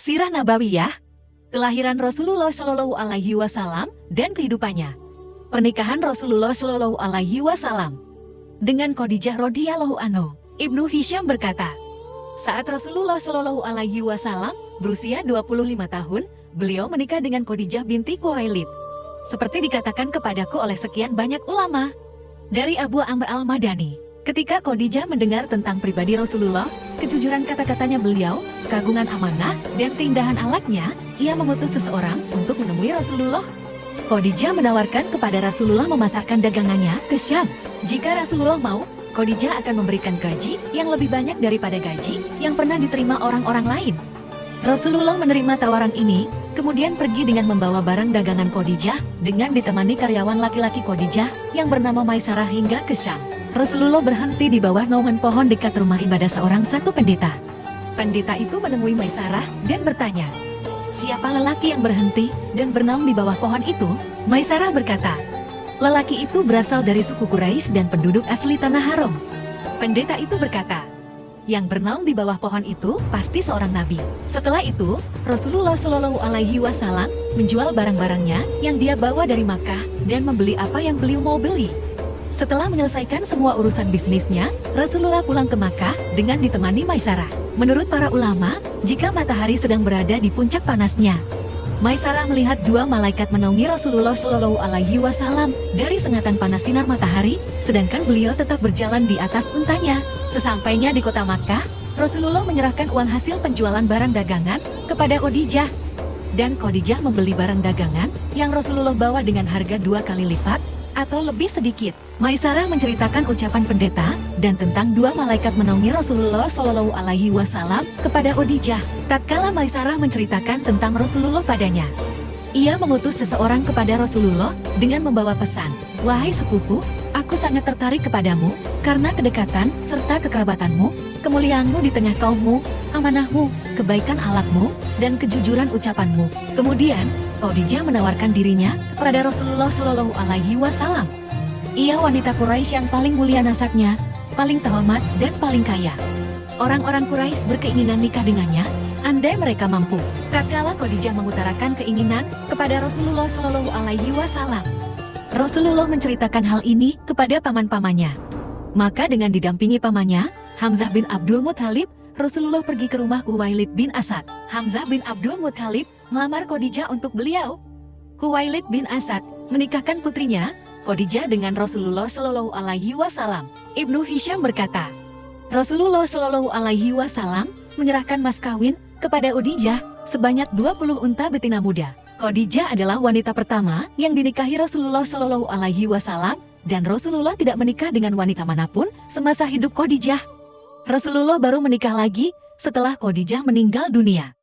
Sirah Nabawiyah, kelahiran Rasulullah Shallallahu Alaihi Wasallam dan kehidupannya. Pernikahan Rasulullah Shallallahu Alaihi Wasallam dengan Khadijah radhiyallahu anha. Ibnu Hisham berkata, saat Rasulullah Shallallahu Alaihi Wasallam berusia 25 tahun, beliau menikah dengan Khadijah binti Khuwailid. Seperti dikatakan kepadaku oleh sekian banyak ulama. Dari Abu Amr al-Madani, ketika Khadijah mendengar tentang pribadi Rasulullah, kejujuran kata-katanya beliau, keagungan amanah, dan keindahan akhlaknya, ia mengutus seseorang untuk menemui Rasulullah. Khadijah menawarkan kepada Rasulullah memasarkan dagangannya ke Syam. Jika Rasulullah mau, Khadijah akan memberikan gaji yang lebih banyak daripada gaji yang pernah diterima orang-orang lain. Rasulullah menerima tawaran ini, kemudian pergi dengan membawa barang dagangan Khadijah dengan ditemani karyawan laki-laki Khadijah yang bernama Maisarah hingga ke Syam. Rasulullah berhenti di bawah naungan pohon dekat rumah ibadah satu pendeta. Pendeta itu menemui Maisarah dan bertanya, siapa lelaki yang berhenti dan bernaung di bawah pohon itu? Maisarah berkata, lelaki itu berasal dari suku Quraisy dan penduduk asli Tanah Haram. Pendeta itu berkata, yang bernaung di bawah pohon itu pasti seorang nabi. Setelah itu, Rasulullah Shallallahu Alaihi Wasallam menjual barang-barangnya yang dia bawa dari Makkah dan membeli apa yang beliau mau beli. Setelah menyelesaikan semua urusan bisnisnya, Rasulullah pulang ke Makkah dengan ditemani Maisarah. Menurut para ulama, jika matahari sedang berada di puncak panasnya, Maisarah melihat dua malaikat menaungi Rasulullah Shallallahu Alaihi Wasallam dari sengatan panas sinar matahari, sedangkan beliau tetap berjalan di atas untanya. Sesampainya di kota Makkah, Rasulullah menyerahkan uang hasil penjualan barang dagangan kepada Khadijah. Dan Khadijah membeli barang dagangan yang Rasulullah bawa dengan harga 2 kali lipat atau lebih sedikit. Maisarah menceritakan ucapan pendeta dan tentang dua malaikat menaungi Rasulullah Shallallahu Alaihi Wasallam kepada Khadijah. Tatkala Maisarah menceritakan tentang Rasulullah padanya, ia mengutus seseorang kepada Rasulullah dengan membawa pesan, wahai sepupu, aku sangat tertarik kepadamu karena kedekatan serta kekerabatanmu, kemuliaanmu di tengah kaummu, amanahmu, kebaikan akhlakmu, dan kejujuran ucapanmu. Kemudian Khadijah menawarkan dirinya kepada Rasulullah Shallallahu Alaihi Wasallam. Ia wanita Quraisy yang paling mulia nasabnya, paling terhormat dan paling kaya. Orang-orang Quraisy berkeinginan nikah dengannya, andai mereka mampu. Tatkala Khadijah mengutarakan keinginan kepada Rasulullah Shallallahu Alaihi Wasallam, Rasulullah menceritakan hal ini kepada paman-pamannya. Maka dengan didampingi pamannya, Hamzah bin Abdul Muthalib, Rasulullah pergi ke rumah Khuwailid bin Asad. Hamzah bin Abdul Muthalib melamar Khadijah untuk beliau. Khuwailid bin Asad menikahkan putrinya, Khadijah, dengan Rasulullah Shallallahu Alaihi Wasallam. Ibnu Hisham berkata, Rasulullah Shallallahu Alaihi Wasallam menyerahkan mas kawin kepada Khadijah sebanyak 20 unta betina muda. Khadijah adalah wanita pertama yang dinikahi Rasulullah Shallallahu Alaihi Wasallam, dan Rasulullah tidak menikah dengan wanita manapun semasa hidup Khadijah. Rasulullah baru menikah lagi setelah Khadijah meninggal dunia.